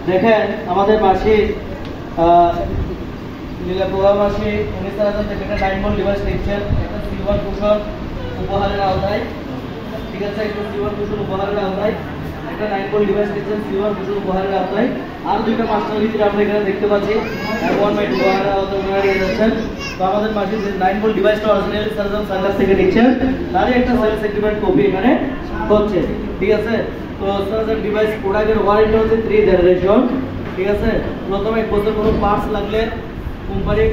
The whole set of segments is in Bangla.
দেখেন আমাদের মাসি লীলাপোয়া মাসি 19,000 থেকে একটা 9 মন ডিভাইস নিচ্ছেন, একটা সিলভার কুশন উপহারের আওতায়। ঠিক আছে, একটা সিলভার কুশন উপহারের আওতায় একটা 9 মন ডিভাইস নিচ্ছেন সিলভার কুশন উপহারের আওতায়। আর দুইটা মাস্টার ভিতরে আমরা এখানে দেখতে পাচ্ছি 1/2 উপহারের আওতায় ওনারা নিয়ে যাচ্ছেন। তো আমাদের মাসি যে 9 মন ডিভাইসটা অরিজিনাল সার্জন সার্ভিস থেকে নিচ্ছেন, তারই একটা সেলস এগ্রিমেন্ট কপি এখানে হচ্ছে। ঠিক আছে, তো সার্জন ডিভাইস প্রোডাক্টের ওয়ারেন্টি হচ্ছে 3 জেনারেশন। ঠিক আছে, প্রথমে 1 বছর কোনো পার্টস লাগলে কোম্পানি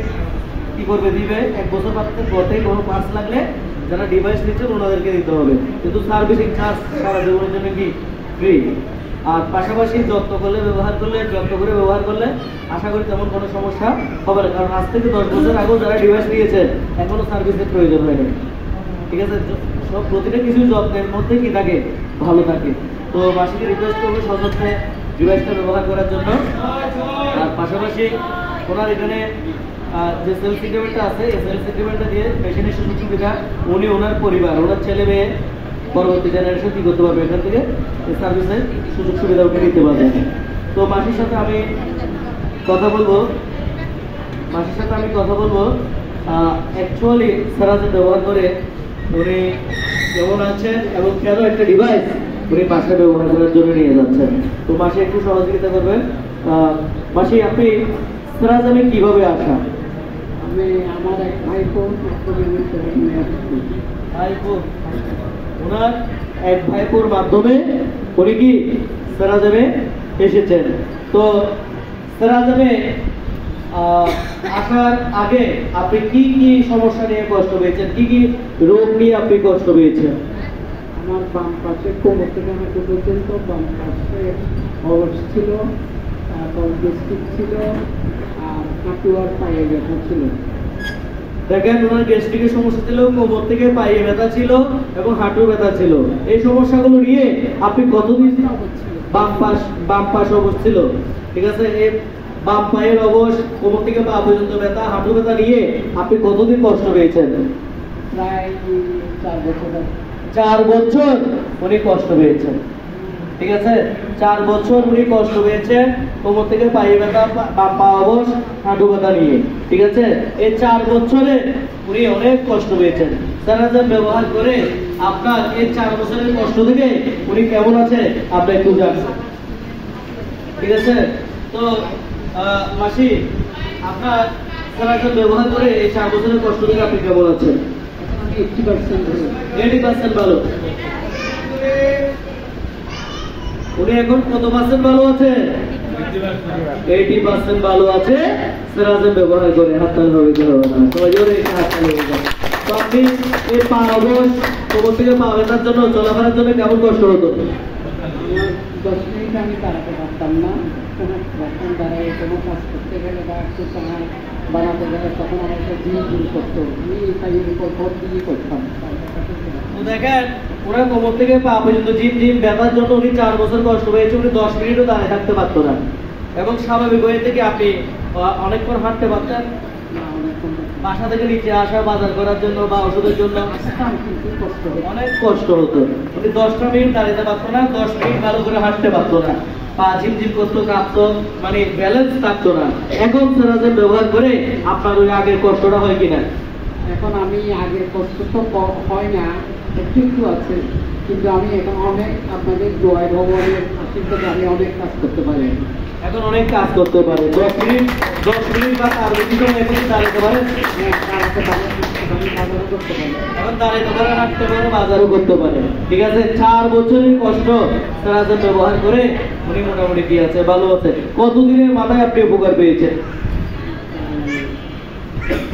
কি করবে, দিবে। 1 বছর পর থেকে কোনো পার্টস লাগলে যারা ডিভাইস নিচ্ছেন ওনাদেরকে দিতে হবে, কিন্তু সার্ভিসিং চার্জ সারা জীবনের জন্য কি ফ্রি। আর পাশাপাশি যত্ন করলে যত্ন করে ব্যবহার করলে আশা করি তেমন কোনো সমস্যা হবে না, কারণ আজ থেকে 10 বছর আগেও যারা ডিভাইস নিয়েছে এখনো সার্ভিসের প্রয়োজন হয়নি। ঠিক আছে, সব প্রতিটা কিছু যত্নের মধ্যে কি থাকে, ভালো থাকে। তো মাসিকে রিকোয়েস্ট করবো সযত্নে ডিভাইসটা ব্যবহার করার জন্য। আর পাশাপাশি ওনার এখানে যে সেলস এগ্রিমেন্টটা আছে, এই সেলস এগ্রিমেন্টটা দিয়ে মেশিনের সুযোগ সুবিধা উনি ওনার পরিবার, ওনার ছেলে মেয়ে পরবর্তী জেনারেশন কি করতে পারবে, এখান থেকে এই সার্ভিসের সুযোগ সুবিধা উঠে নিতে পারবে। তো মাসির সাথে আমি কথা বলবো অ্যাকচুয়ালি সারাদিন ব্যবহার করে উনি কেমন আছেন এবং কেন একটা ডিভাইস উনি বাসায় ব্যবহার করার জন্য নিয়ে যাচ্ছেন। তো মাসি একটু সহযোগিতা করবেন। মাসি, আপনি সিরাজামে কিভাবে আসা? আমি আমার এক ভাইপো ওনার এক ভাইপোর মাধ্যমে উনি কি সিরাজামে এসেছেন। তো সিরাজামে আসার আগে আপনি কি কি সমস্যা নিয়ে কষ্ট পেয়েছেন, কি কি রোগ নিয়ে আপনি কষ্ট পেয়েছেন? আমার বাম পাশে কোমর থেকে হাঁটু পর্যন্ত বাম পাশে হর্স ছিল, তারপর গ্যাস্ট্রিক ছিল, আর হাঁটু আর পায়ে ব্যথা ছিল। দেখেন, ওনার গ্যাস্ট্রিকের সমস্যা ছিল, কোমর থেকে পায়ে ব্যথা ছিল এবং হাঁটু ব্যথা ছিল। এই সমস্যাগুলো নিয়ে আপনি কতদিন বাম পাশ অবশ ছিল। ঠিক আছে, এই বাম পায়ের অবশ, কোমর থেকে পা পর্যন্ত ব্যথা, হাঁটু ব্যথা নিয়ে আপনি কতদিন কষ্ট পেয়েছেন? প্রায় 4 বছর। 4 বছর উনি কষ্ট পেয়েছেন। ঠিক আছে, 4 বছর উনি কষ্ট পেয়েছেন কোমর থেকে পায়ে ব্যথা, পা অবশ, হাঁটু ব্যথা নিয়ে। ঠিক আছে, এই 4 বছরে উনি অনেক কষ্ট পেয়েছেন। সারাজাম ব্যবহার করে আপনার এই 4 বছরের কষ্ট থেকে উনি কেমন আছে আপনি একটু জানেন। ঠিক আছে, তো মাসি, আপনার সারাজাম ব্যবহার করে এই 4 বছরের কষ্ট থেকে আপনি কেমন আছেন? 80% ভালো। উনি এখন কত পার্সেন্ট ভালো আছে? 80% ভালো আছে সিরাজাম ব্যবহার করে। হাততালি হবে কি হবে না, সবাই জোরে হাততালি হবে। তো আপনি এই পা অবশ, কোমর থেকে পা ব্যথার জন্য চলাফেরার জন্য কেমন কষ্ট হতো? 10 মিনিট আমি দাঁড়াতে পারতাম না, যখন দাঁড়ায় কোনো কাজ করতে গেলে বা একটু চায় বানাতে গেলে তখন আমাকে জিম করতো, করতাম। দেখেন, ওনার কোমর থেকে পা পর্যন্ত জিম ব্যথার জন্য উনি 4 বছর কষ্ট পেয়েছে। উনি 10 মিনিটও দাঁড়িয়ে থাকতে পারতো না, এবং স্বাভাবিক হয়ে থেকে আপনি অনেকক্ষণ হাঁটতে পারতেন। বাসা থেকে নিচে আসা, বাজার করার জন্য বা ওষুধের জন্য অনেক কষ্ট হতো। উনি 10টা মিনিট দাঁড়াতে পারতো না, 10 মিনিট ভালো করে হাঁটতে পারতো না, পা ঝিমঝিম করতো, কাঁপতো, মানে ব্যালেন্স থাকতো না। এখন সিরাজাম ব্যবহার করে আপনার ওই আগের কষ্টটা হয় কিনা? এখন আমি আগের কষ্ট তো হয় না, একটু আছে, কিন্তু আমি এখন অনেক আপনাদের দোয়ায় ভগবানের আশীর্বাদে আমি অনেক কাজ করতে পারি। এখন অনেক কাজ করতে পারে। 10 মিনিট বা তার বেশি সময় এখন দাঁড়াতে পারে, দাঁড়াতে পারে, আমি বাজারও করতে পারি, এখন দাঁড়াতে পারে, হাঁটতে পারে, বাজারও করতে পারে। ঠিক আছে, 4 বছরের কষ্ট সিরাজাম ব্যবহার করে উনি মোটামুটি কি আছে, ভালো আছে। কতদিনের মাথায় আপনি উপকার পেয়েছেন?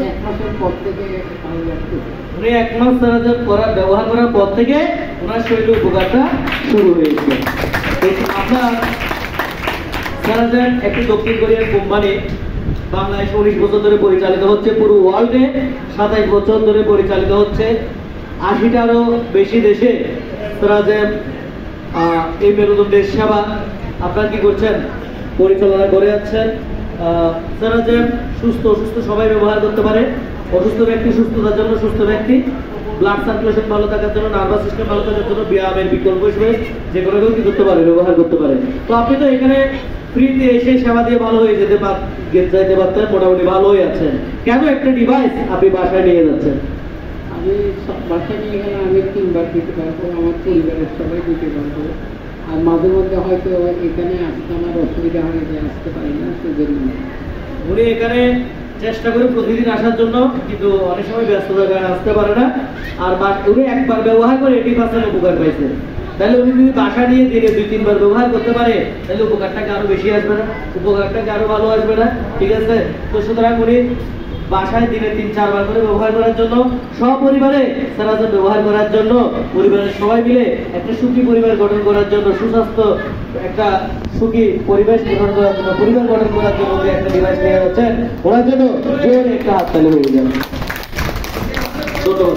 1 মাসের পর থেকে ভালো লাগছে। উনি 1 মাস সিরাজাম ব্যবহার করার পর থেকে ওনার শরীরে উপকারটা শুরু হয়েছে। আপনার সিরাজাম একটি দক্ষিণ কোরিয়ার কোম্পানি, বাংলাদেশে 19 বছর ধরে পরিচালিত হচ্ছে, পুরো ওয়ার্ল্ডে 27 বছর ধরে পরিচালিত হচ্ছে। 80টারও বেশি দেশে সিরাজাম এই মেরুদণ্ডের সেবা আপনার কি করছেন, পরিচালনা করে যাচ্ছেন। সিরাজাম সুস্থ অসুস্থ সবাই ব্যবহার করতে পারে। অসুস্থ ব্যক্তি সুস্থতার জন্য, সুস্থ ব্যক্তি ব্লাড সার্কুলেশন ভালো থাকার জন্য, নার্ভাস সিস্টেম ভালো থাকার জন্য ব্যায়ামের বিকল্প হিসেবে যে কোনো কেউ কি করতে পারে, ব্যবহার করতে পারে। তো আপনি তো এখানে ফ্রিতে এসে সেবা দিয়ে ভালো হয়ে যেতে পারতেন, মোটামুটি ভালো হয়ে আছেন, কেন একটা ডিভাইস আপনি বাসায় নিয়ে যাচ্ছেন? আমি বাসায় নিয়ে গেলে আমি 3 বার দিতে পারবো, আমার পরিবারের সবাই দিতে পারবো। আর মাঝে মধ্যে হয়তো এখানে আসতে আমার অসুবিধা হয়ে যায়, আসতে পারি না, সেজন্য। উনি এখানে চেষ্টা করে প্রতিদিন আসার জন্য, কিন্তু অনেক সময় ব্যস্ততার কারণে আসতে পারে না। আর উনি একবার ব্যবহার করে 80% উপকার পাইছে। তাহলে উনি যদি বাসা নিয়ে দিনে 2-3 বার ব্যবহার করতে পারে, তাহলে উপকারটাকে আরো বেশি আসবে না, উপকারটাকে আরো ভালো আসবে না, ঠিক আছে? তো সুতরাং উনি বাসায় দিনে 3-4 বার করে ব্যবহার করার জন্য, সপরিবারে সারাদিন ব্যবহার করার জন্য, পরিবারের সবাই মিলে একটা সুখী পরিবার গঠন করার জন্য, সুস্বাস্থ্য একটা সুখী পরিবেশ গঠন করার জন্য, পরিবার গঠন করার জন্য উনি একটা ডিভাইস নিয়ে যাচ্ছেন। ওনার জন্য জোরে একটা হাততালি হয়ে যাবে। ধন্যবাদ।